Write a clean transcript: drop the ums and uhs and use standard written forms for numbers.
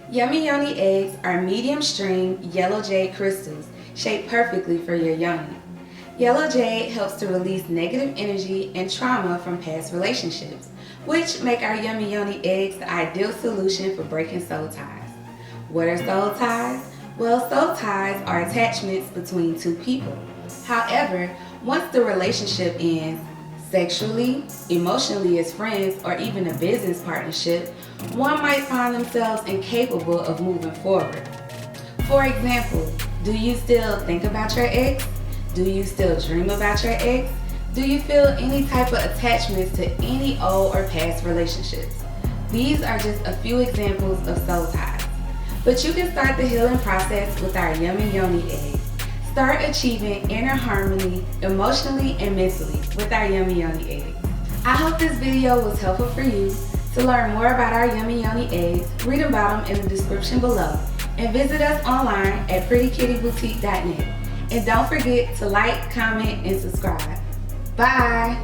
Yummy Yoni eggs are medium-stream yellow jade crystals shaped perfectly for your yoni. Yellow jade helps to release negative energy and trauma from past relationships, which make our Yummy Yoni eggs the ideal solution for breaking soul ties. What are soul ties? Well, soul ties are attachments between two people. However, once the relationship ends, sexually, emotionally as friends, or even a business partnership, one might find themselves incapable of moving forward. For example, do you still think about your ex? Do you still dream about your ex? Do you feel any type of attachments to any old or past relationships? These are just a few examples of soul ties. But you can start the healing process with our Yummy Yoni eggs. Start achieving inner harmony emotionally and mentally with our Yummy Yoni eggs. I hope this video was helpful for you. To learn more about our Yummy Yoni eggs, read about them in the description below and visit us online at prettykittyboutique.net. And don't forget to like, comment, and subscribe. Bye!